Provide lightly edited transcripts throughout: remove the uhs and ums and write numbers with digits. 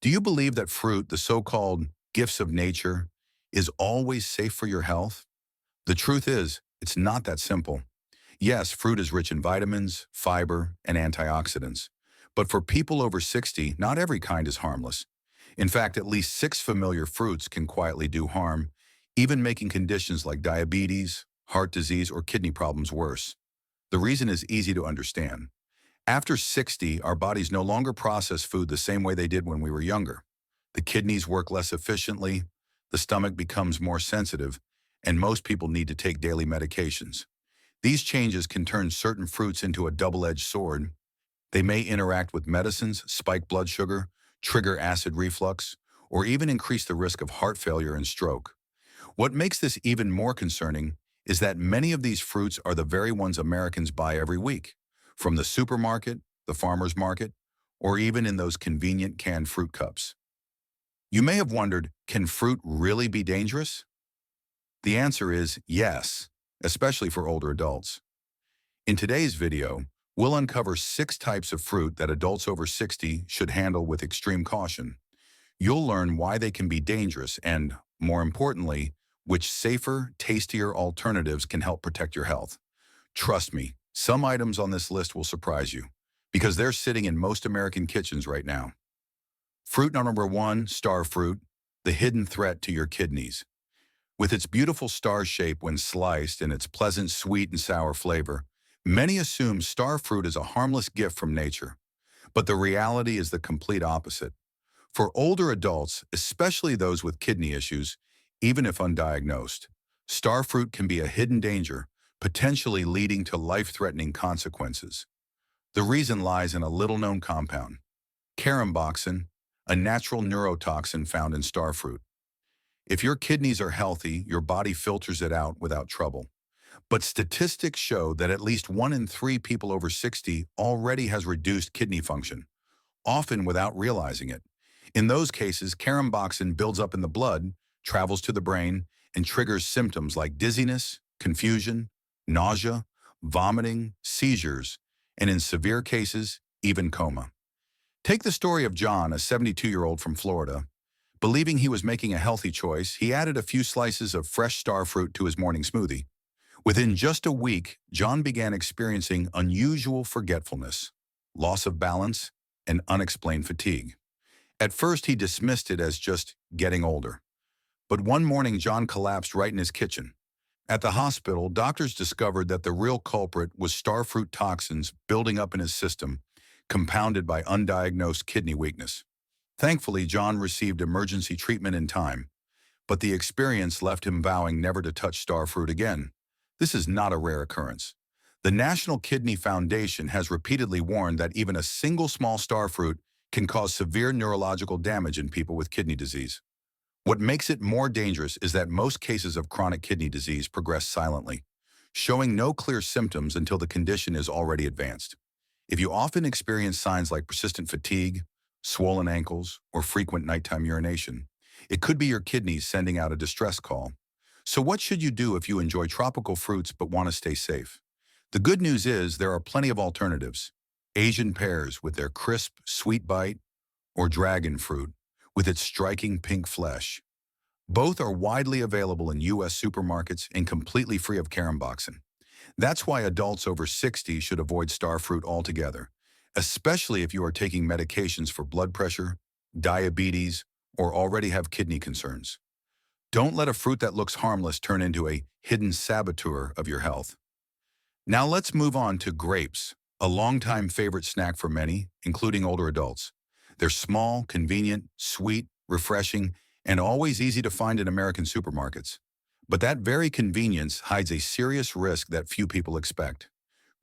Do you believe that fruit, the so-called gifts of nature, is always safe for your health? The truth is, it's not that simple. Yes, fruit is rich in vitamins, fiber, and antioxidants. But for people over 60, not every kind is harmless. In fact, at least 6 familiar fruits can quietly do harm, even making conditions like diabetes, heart disease, or kidney problems worse. The reason is easy to understand. After 60, our bodies no longer process food the same way they did when we were younger. The kidneys work less efficiently, the stomach becomes more sensitive, and most people need to take daily medications. These changes can turn certain fruits into a double-edged sword. They may interact with medicines, spike blood sugar, trigger acid reflux, or even increase the risk of heart failure and stroke. What makes this even more concerning is that many of these fruits are the very ones Americans buy every week, from the supermarket, the farmer's market, or even in those convenient canned fruit cups. You may have wondered, can fruit really be dangerous? The answer is yes, especially for older adults. In today's video, we'll uncover 6 types of fruit that adults over 60 should handle with extreme caution. You'll learn why they can be dangerous and, more importantly, which safer, tastier alternatives can help protect your health. Trust me, some items on this list will surprise you, because they're sitting in most American kitchens right now. Fruit number 1, star fruit, the hidden threat to your kidneys. With its beautiful star shape when sliced and its pleasant sweet and sour flavor, many assume star fruit is a harmless gift from nature. But the reality is the complete opposite. For older adults, especially those with kidney issues, even if undiagnosed, star fruit can be a hidden danger, potentially leading to life-threatening consequences. The reason lies in a little-known compound, caramboxin, a natural neurotoxin found in star fruit. If your kidneys are healthy, your body filters it out without trouble. But statistics show that at least 1 in 3 people over 60 already has reduced kidney function, often without realizing it. In those cases, caramboxin builds up in the blood, travels to the brain, and triggers symptoms like dizziness, confusion, nausea, vomiting, seizures, and in severe cases, even coma. Take the story of John, a 72-year-old from Florida. Believing he was making a healthy choice, he added a few slices of fresh star fruit to his morning smoothie. Within just a week, John began experiencing unusual forgetfulness, loss of balance, and unexplained fatigue. At first, he dismissed it as just getting older. But one morning, John collapsed right in his kitchen. At the hospital, doctors discovered that the real culprit was starfruit toxins building up in his system, compounded by undiagnosed kidney weakness. Thankfully, John received emergency treatment in time, but the experience left him vowing never to touch starfruit again. This is not a rare occurrence. The National Kidney Foundation has repeatedly warned that even a single small starfruit can cause severe neurological damage in people with kidney disease. What makes it more dangerous is that most cases of chronic kidney disease progress silently, showing no clear symptoms until the condition is already advanced. If you often experience signs like persistent fatigue, swollen ankles, or frequent nighttime urination, it could be your kidneys sending out a distress call. So what should you do if you enjoy tropical fruits but want to stay safe? The good news is there are plenty of alternatives. Asian pears with their crisp, sweet bite, or dragon fruit with its striking pink flesh. Both are widely available in U.S. supermarkets and completely free of caramboxin. That's why adults over 60 should avoid starfruit altogether, especially if you are taking medications for blood pressure, diabetes, or already have kidney concerns. Don't let a fruit that looks harmless turn into a hidden saboteur of your health. Now let's move on to grapes, a longtime favorite snack for many, including older adults. They're small, convenient, sweet, refreshing, and always easy to find in American supermarkets. But that very convenience hides a serious risk that few people expect.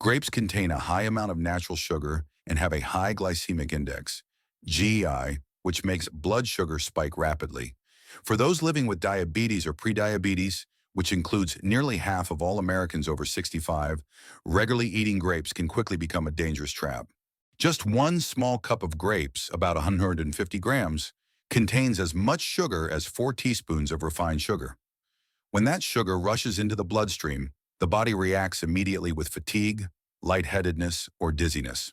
Grapes contain a high amount of natural sugar and have a high glycemic index, GI, which makes blood sugar spike rapidly. For those living with diabetes or prediabetes, which includes nearly half of all Americans over 65, regularly eating grapes can quickly become a dangerous trap. Just one small cup of grapes, about 150 grams, contains as much sugar as 4 teaspoons of refined sugar. When that sugar rushes into the bloodstream, the body reacts immediately with fatigue, lightheadedness, or dizziness.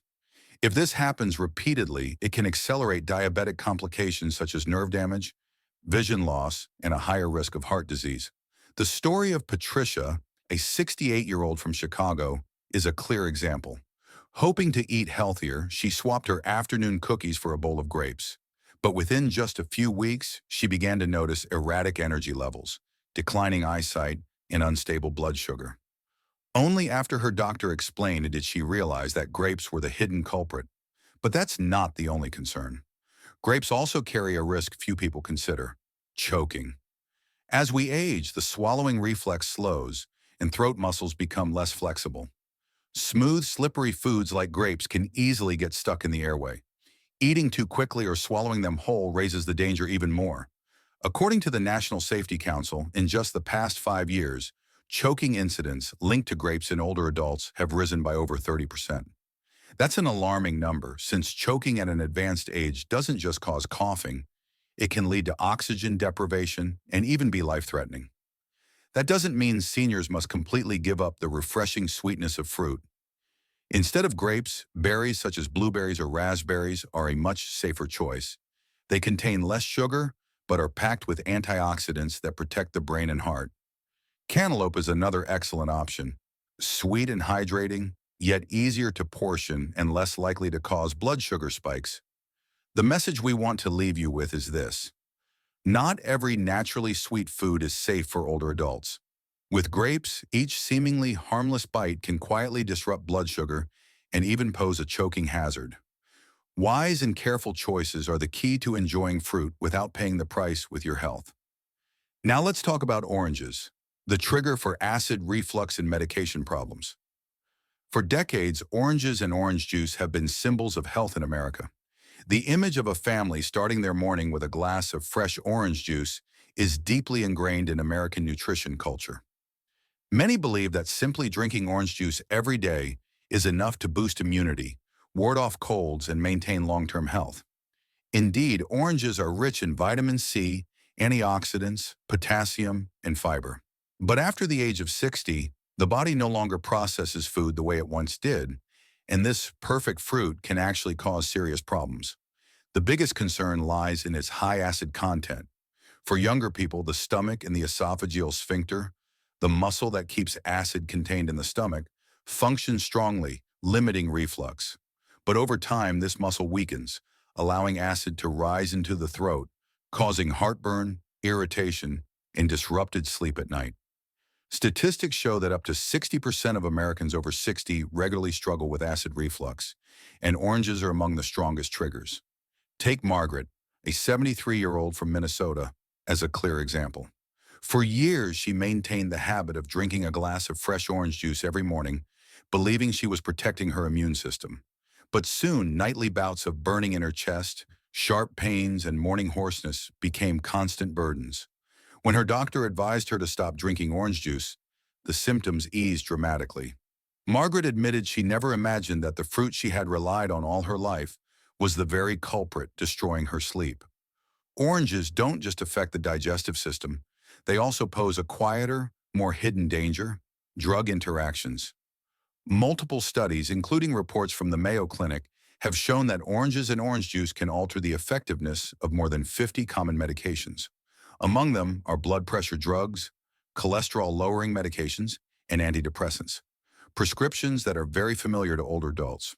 If this happens repeatedly, it can accelerate diabetic complications such as nerve damage, vision loss, and a higher risk of heart disease. The story of Patricia, a 68-year-old from Chicago, is a clear example. Hoping to eat healthier, she swapped her afternoon cookies for a bowl of grapes. But within just a few weeks, she began to notice erratic energy levels, declining eyesight, and unstable blood sugar. Only after her doctor explained did she realize that grapes were the hidden culprit. But that's not the only concern. Grapes also carry a risk few people consider: choking. As we age, the swallowing reflex slows and throat muscles become less flexible. Smooth, slippery foods like grapes can easily get stuck in the airway. Eating too quickly or swallowing them whole raises the danger even more. According to the National Safety Council, in just the past 5 years, choking incidents linked to grapes in older adults have risen by over 30%. That's an alarming number, since choking at an advanced age doesn't just cause coughing, it can lead to oxygen deprivation and even be life-threatening. That doesn't mean seniors must completely give up the refreshing sweetness of fruit. Instead of grapes, berries such as blueberries or raspberries are a much safer choice. They contain less sugar, but are packed with antioxidants that protect the brain and heart. Cantaloupe is another excellent option. Sweet and hydrating, yet easier to portion and less likely to cause blood sugar spikes. The message we want to leave you with is this: not every naturally sweet food is safe for older adults. With grapes, each seemingly harmless bite can quietly disrupt blood sugar and even pose a choking hazard. Wise and careful choices are the key to enjoying fruit without paying the price with your health. Now let's talk about oranges, the trigger for acid reflux and medication problems. For decades, oranges and orange juice have been symbols of health in America. The image of a family starting their morning with a glass of fresh orange juice is deeply ingrained in American nutrition culture. Many believe that simply drinking orange juice every day is enough to boost immunity, ward off colds, and maintain long-term health. Indeed, oranges are rich in vitamin C, antioxidants, potassium, and fiber. But after the age of 60, the body no longer processes food the way it once did, and this perfect fruit can actually cause serious problems. The biggest concern lies in its high acid content. For younger people, the stomach and the esophageal sphincter, the muscle that keeps acid contained in the stomach, functions strongly, limiting reflux. But over time, this muscle weakens, allowing acid to rise into the throat, causing heartburn, irritation, and disrupted sleep at night. Statistics show that up to 60% of Americans over 60 regularly struggle with acid reflux, and oranges are among the strongest triggers. Take Margaret, a 73-year-old from Minnesota, as a clear example. For years, she maintained the habit of drinking a glass of fresh orange juice every morning, believing she was protecting her immune system. But soon, nightly bouts of burning in her chest, sharp pains, and morning hoarseness became constant burdens. When her doctor advised her to stop drinking orange juice, the symptoms eased dramatically. Margaret admitted she never imagined that the fruit she had relied on all her life was the very culprit destroying her sleep. Oranges don't just affect the digestive system, they also pose a quieter, more hidden danger: drug interactions. Multiple studies, including reports from the Mayo Clinic, have shown that oranges and orange juice can alter the effectiveness of more than 50 common medications. Among them are blood pressure drugs, cholesterol-lowering medications, and antidepressants, prescriptions that are very familiar to older adults.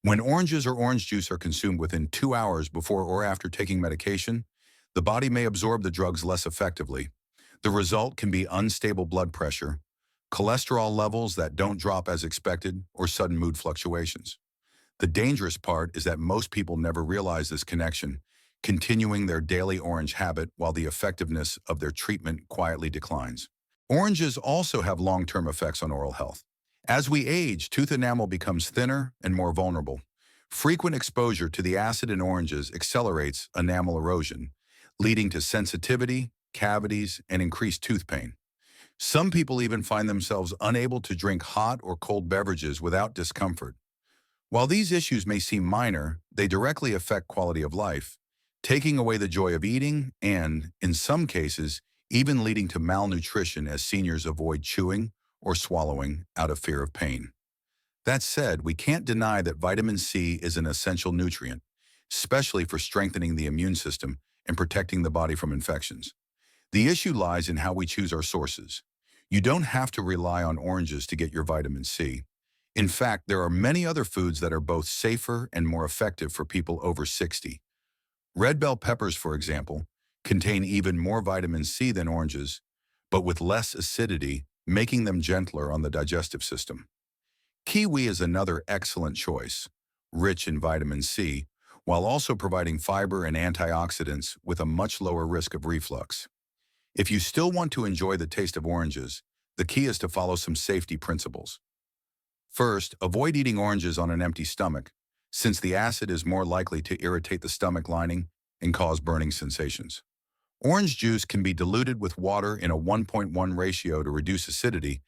When oranges or orange juice are consumed within 2 hours before or after taking medication, the body may absorb the drugs less effectively. The result can be unstable blood pressure, cholesterol levels that don't drop as expected, or sudden mood fluctuations. The dangerous part is that most people never realize this connection, continuing their daily orange habit while the effectiveness of their treatment quietly declines. Oranges also have long-term effects on oral health. As we age, tooth enamel becomes thinner and more vulnerable. Frequent exposure to the acid in oranges accelerates enamel erosion, leading to sensitivity, cavities, and increased tooth pain. Some people even find themselves unable to drink hot or cold beverages without discomfort. While these issues may seem minor, they directly affect quality of life, taking away the joy of eating and, in some cases, even leading to malnutrition as seniors avoid chewing or swallowing out of fear of pain. That said, we can't deny that vitamin C is an essential nutrient, especially for strengthening the immune system and protecting the body from infections. The issue lies in how we choose our sources. You don't have to rely on oranges to get your vitamin C. In fact, there are many other foods that are both safer and more effective for people over 60. Red bell peppers, for example, contain even more vitamin C than oranges, but with less acidity, making them gentler on the digestive system. Kiwi is another excellent choice, rich in vitamin C, while also providing fiber and antioxidants with a much lower risk of reflux. If you still want to enjoy the taste of oranges, the key is to follow some safety principles. First, avoid eating oranges on an empty stomach, since the acid is more likely to irritate the stomach lining and cause burning sensations. Orange juice can be diluted with water in a 1.1 ratio to reduce acidity,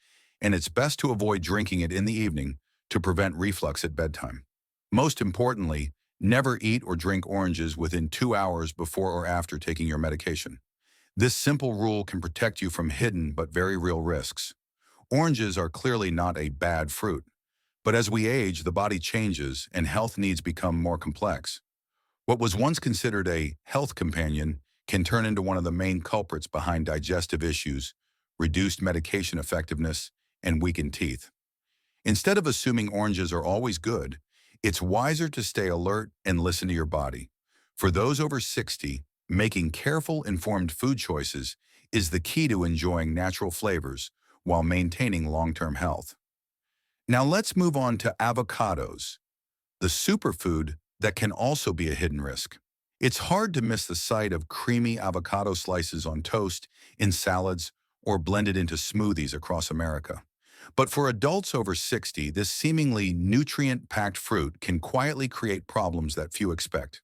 and it's best to avoid drinking it in the evening to prevent reflux at bedtime. Most importantly, never eat or drink oranges within 2 hours before or after taking your medication. This simple rule can protect you from hidden but very real risks. Oranges are clearly not a bad fruit, but as we age, the body changes and health needs become more complex. What was once considered a health companion can turn into one of the main culprits behind digestive issues, reduced medication effectiveness, and weakened teeth. Instead of assuming oranges are always good, it's wiser to stay alert and listen to your body. For those over 60, making careful, informed food choices is the key to enjoying natural flavors while maintaining long-term health. Now let's move on to avocados, the superfood that can also be a hidden risk. It's hard to miss the sight of creamy avocado slices on toast, in salads, or blended into smoothies across America. But for adults over 60, this seemingly nutrient-packed fruit can quietly create problems that few expect.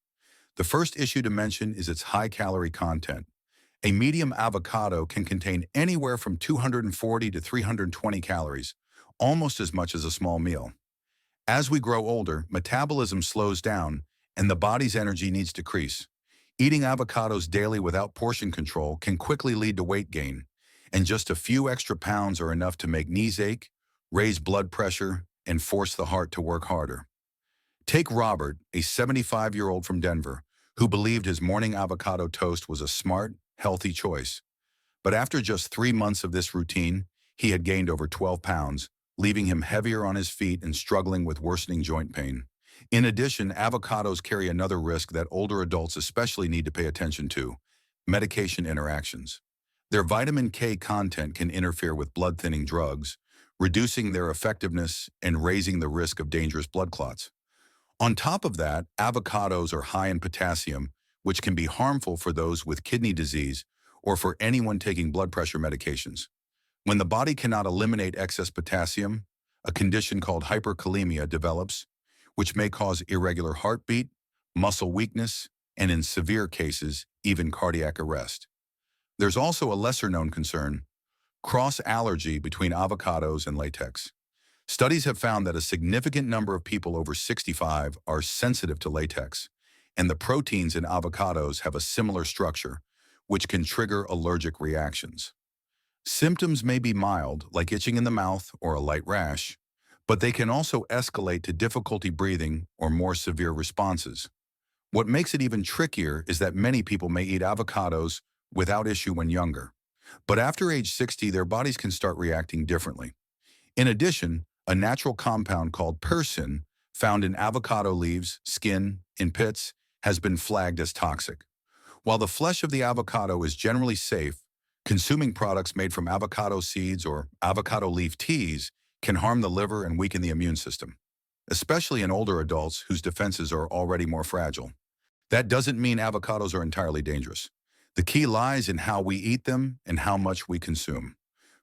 The first issue to mention is its high-calorie content. A medium avocado can contain anywhere from 240 to 320 calories, almost as much as a small meal. As we grow older, metabolism slows down and the body's energy needs to decrease. Eating avocados daily without portion control can quickly lead to weight gain, and just a few extra pounds are enough to make knees ache, raise blood pressure, and force the heart to work harder. Take Robert, a 75-year-old from Denver, who believed his morning avocado toast was a smart, healthy choice. But after just 3 months of this routine, he had gained over 12 pounds, leaving him heavier on his feet and struggling with worsening joint pain. In addition, avocados carry another risk that older adults especially need to pay attention to: medication interactions. Their vitamin K content can interfere with blood-thinning drugs, reducing their effectiveness and raising the risk of dangerous blood clots. On top of that, avocados are high in potassium, which can be harmful for those with kidney disease or for anyone taking blood pressure medications. When the body cannot eliminate excess potassium, a condition called hyperkalemia develops, which may cause irregular heartbeat, muscle weakness, and in severe cases, even cardiac arrest. There's also a lesser-known concern: cross-allergy between avocados and latex. Studies have found that a significant number of people over 65 are sensitive to latex, and the proteins in avocados have a similar structure, which can trigger allergic reactions. Symptoms may be mild, like itching in the mouth or a light rash, but they can also escalate to difficulty breathing or more severe responses. What makes it even trickier is that many people may eat avocados without issue when younger, but after age 60, their bodies can start reacting differently. In addition, a natural compound called persin, found in avocado leaves, skin, and pits, has been flagged as toxic. While the flesh of the avocado is generally safe, consuming products made from avocado seeds or avocado leaf teas can harm the liver and weaken the immune system, especially in older adults whose defenses are already more fragile. That doesn't mean avocados are entirely dangerous. The key lies in how we eat them and how much we consume.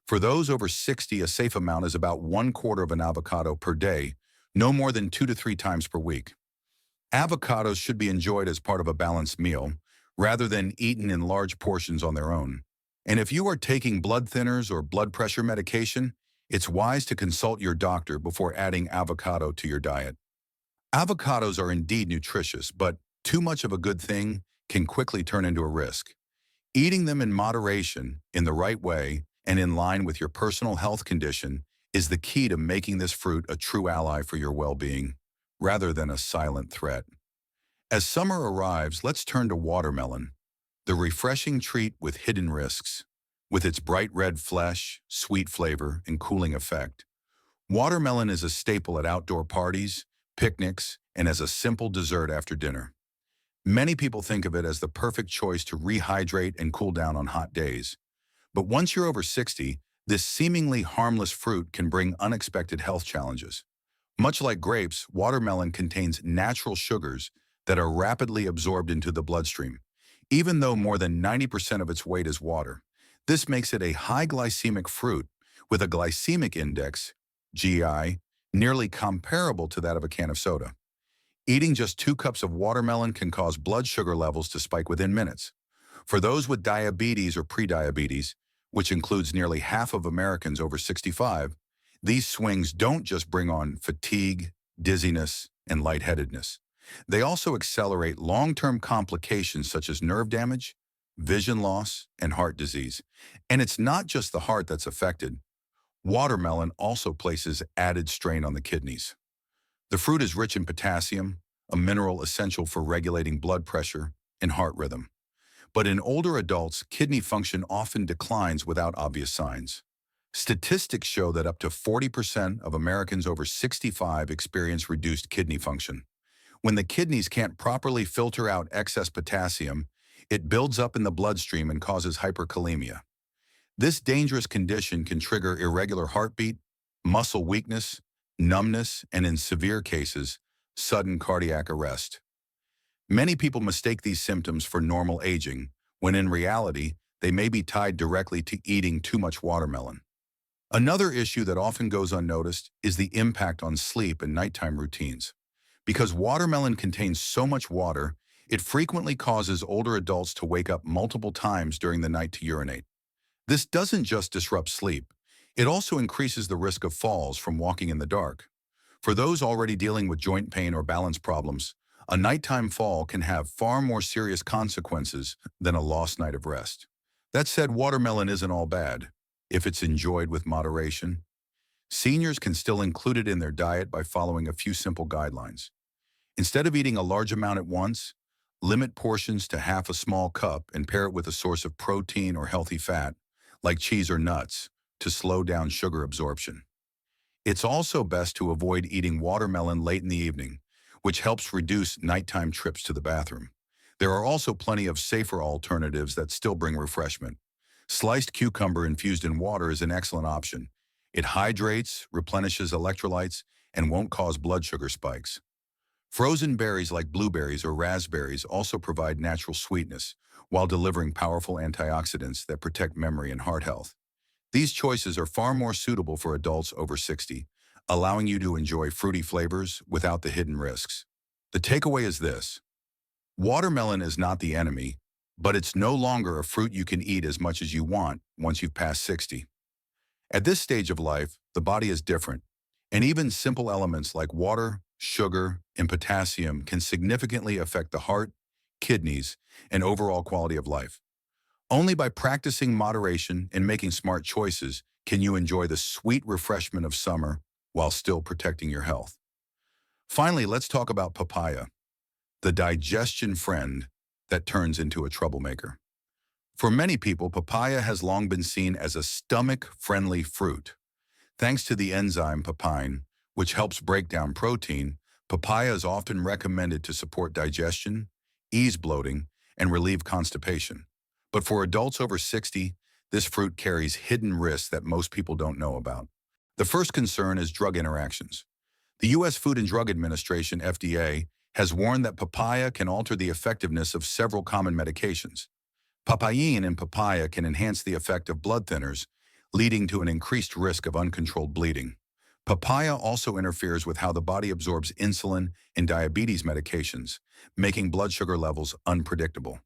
For those over 60, a safe amount is about 1/4 of an avocado per day, no more than 2 to 3 times per week. Avocados should be enjoyed as part of a balanced meal, rather than eaten in large portions on their own. And if you are taking blood thinners or blood pressure medication, it's wise to consult your doctor before adding avocado to your diet. Avocados are indeed nutritious, but too much of a good thing can quickly turn into a risk. Eating them in moderation, in the right way, and in line with your personal health condition is the key to making this fruit a true ally for your well-being, rather than a silent threat. As summer arrives, let's turn to watermelon, the refreshing treat with hidden risks. With its bright red flesh, sweet flavor, and cooling effect, watermelon is a staple at outdoor parties, picnics, and as a simple dessert after dinner. Many people think of it as the perfect choice to rehydrate and cool down on hot days. But once you're over 60, this seemingly harmless fruit can bring unexpected health challenges. Much like grapes, watermelon contains natural sugars that are rapidly absorbed into the bloodstream, even though more than 90% of its weight is water. This makes it a high glycemic fruit with a glycemic index, GI, nearly comparable to that of a can of soda. Eating just 2 cups of watermelon can cause blood sugar levels to spike within minutes. For those with diabetes or prediabetes, which includes nearly half of Americans over 65, these swings don't just bring on fatigue, dizziness, and lightheadedness. They also accelerate long-term complications such as nerve damage, vision loss, and heart disease. And it's not just the heart that's affected. Watermelon also places added strain on the kidneys. The fruit is rich in potassium, a mineral essential for regulating blood pressure and heart rhythm. But in older adults, kidney function often declines without obvious signs. Statistics show that up to 40% of Americans over 65 experience reduced kidney function. When the kidneys can't properly filter out excess potassium, it builds up in the bloodstream and causes hyperkalemia. This dangerous condition can trigger irregular heartbeat, muscle weakness, numbness, and in severe cases, sudden cardiac arrest. Many people mistake these symptoms for normal aging, when in reality, they may be tied directly to eating too much watermelon. Another issue that often goes unnoticed is the impact on sleep and nighttime routines. Because watermelon contains so much water, it frequently causes older adults to wake up multiple times during the night to urinate. This doesn't just disrupt sleep, it also increases the risk of falls from walking in the dark. For those already dealing with joint pain or balance problems, a nighttime fall can have far more serious consequences than a lost night of rest. That said, watermelon isn't all bad, if it's enjoyed with moderation. Seniors can still include it in their diet by following a few simple guidelines. Instead of eating a large amount at once, limit portions to half a small cup and pair it with a source of protein or healthy fat, like cheese or nuts, to slow down sugar absorption. It's also best to avoid eating watermelon late in the evening, which helps reduce nighttime trips to the bathroom. There are also plenty of safer alternatives that still bring refreshment. Sliced cucumber infused in water is an excellent option. It hydrates, replenishes electrolytes, and won't cause blood sugar spikes. Frozen berries like blueberries or raspberries also provide natural sweetness, while delivering powerful antioxidants that protect memory and heart health. These choices are far more suitable for adults over 60, allowing you to enjoy fruity flavors without the hidden risks. The takeaway is this: watermelon is not the enemy, but it's no longer a fruit you can eat as much as you want once you've passed 60. At this stage of life, the body is different, and even simple elements like water, sugar, and potassium can significantly affect the heart, kidneys, and overall quality of life. Only by practicing moderation and making smart choices can you enjoy the sweet refreshment of summer while still protecting your health. Finally, let's talk about papaya, the digestion friend that turns into a troublemaker. For many people, papaya has long been seen as a stomach-friendly fruit. Thanks to the enzyme papain, which helps break down protein, papaya is often recommended to support digestion, ease bloating, and relieve constipation. But for adults over 60, this fruit carries hidden risks that most people don't know about. The first concern is drug interactions. The U.S. Food and Drug Administration, FDA, has warned that papaya can alter the effectiveness of several common medications. Papain in papaya can enhance the effect of blood thinners, leading to an increased risk of uncontrolled bleeding. Papaya also interferes with how the body absorbs insulin and diabetes medications, making blood sugar levels unpredictable.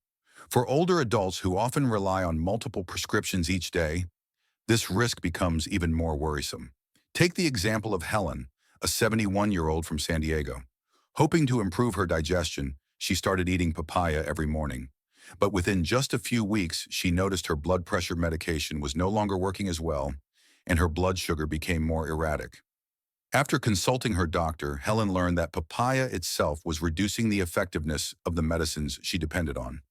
For older adults who often rely on multiple prescriptions each day, this risk becomes even more worrisome. Take the example of Helen, a 71-year-old from San Diego. Hoping to improve her digestion, she started eating papaya every morning. But within just a few weeks, she noticed her blood pressure medication was no longer working as well, and her blood sugar became more erratic. After consulting her doctor, Helen learned that papaya itself was reducing the effectiveness of the medicines she depended on.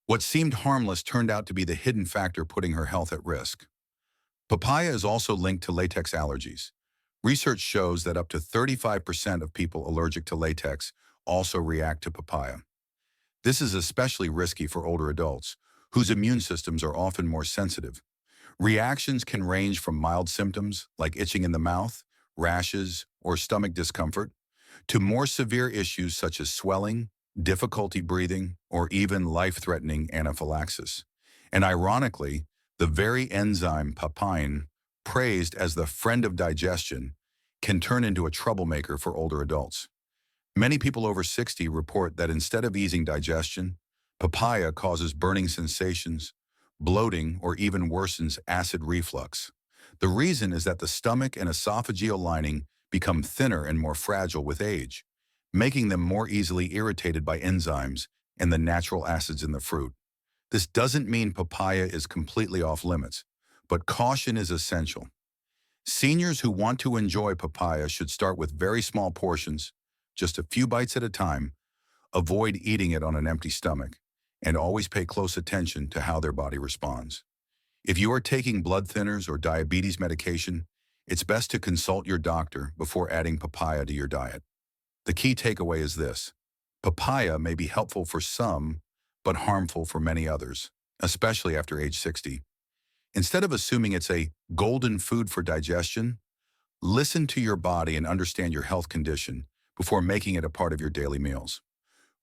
What seemed harmless turned out to be the hidden factor putting her health at risk. Papaya is also linked to latex allergies. Research shows that up to 35% of people allergic to latex also react to papaya. This is especially risky for older adults, whose immune systems are often more sensitive. Reactions can range from mild symptoms like itching in the mouth, rashes, or stomach discomfort, to more severe issues such as swelling, difficulty breathing, or even life-threatening anaphylaxis. And ironically, the very enzyme papain, praised as the friend of digestion, can turn into a troublemaker for older adults. Many people over 60 report that instead of easing digestion, papaya causes burning sensations, bloating, or even worsens acid reflux. The reason is that the stomach and esophageal lining become thinner and more fragile with age, making them more easily irritated by enzymes and the natural acids in the fruit. This doesn't mean papaya is completely off limits, but caution is essential. Seniors who want to enjoy papaya should start with very small portions, just a few bites at a time, avoid eating it on an empty stomach, and always pay close attention to how their body responds. If you are taking blood thinners or diabetes medication, it's best to consult your doctor before adding papaya to your diet. The key takeaway is this: papaya may be helpful for some, but harmful for many others, especially after age 60. Instead of assuming it's a golden food for digestion, listen to your body and understand your health condition before making it a part of your daily meals.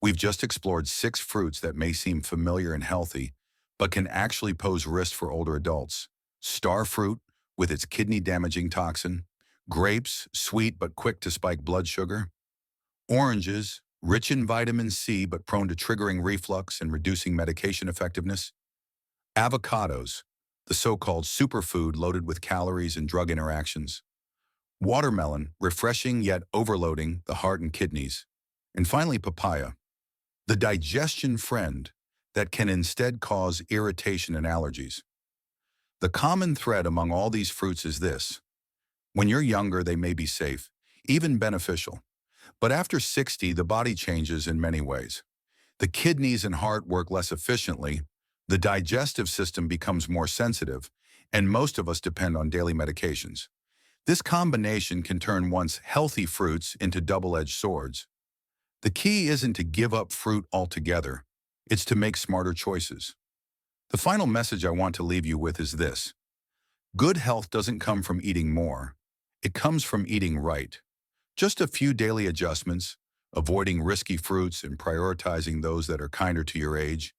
We've just explored 6 fruits that may seem familiar and healthy, but can actually pose risk for older adults. Starfruit, with its kidney-damaging toxin. Grapes, sweet but quick to spike blood sugar. Oranges, rich in vitamin C but prone to triggering reflux and reducing medication effectiveness. Avocados, the so-called superfood loaded with calories and drug interactions. Watermelon, refreshing yet overloading the heart and kidneys. And finally, papaya, the digestion friend that can instead cause irritation and allergies. The common thread among all these fruits is this: when you're younger, they may be safe, even beneficial. But after 60, the body changes in many ways. The kidneys and heart work less efficiently, the digestive system becomes more sensitive, and most of us depend on daily medications. This combination can turn once healthy fruits into double-edged swords. The key isn't to give up fruit altogether, it's to make smarter choices. The final message I want to leave you with is this: good health doesn't come from eating more, it comes from eating right. Just a few daily adjustments, avoiding risky fruits and prioritizing those that are kinder to your age,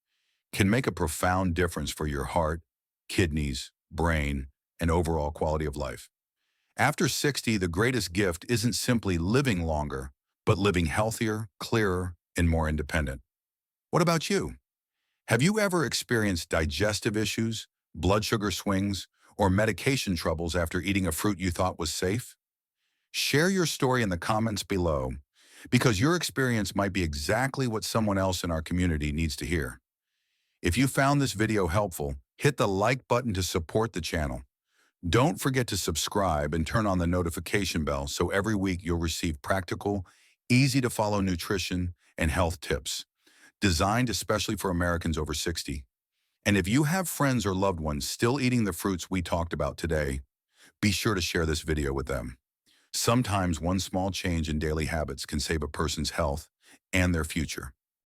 can make a profound difference for your heart, kidneys, brain, and overall quality of life. After 60, the greatest gift isn't simply living longer, but living healthier, clearer, and more independent. What about you? Have you ever experienced digestive issues, blood sugar swings, or medication troubles after eating a fruit you thought was safe? Share your story in the comments below, because your experience might be exactly what someone else in our community needs to hear. If you found this video helpful, hit the like button to support the channel. Don't forget to subscribe and turn on the notification bell so every week you'll receive practical, easy-to-follow nutrition and health tips, designed especially for Americans over 60. And if you have friends or loved ones still eating the fruits we talked about today, be sure to share this video with them. Sometimes one small change in daily habits can save a person's health and their future.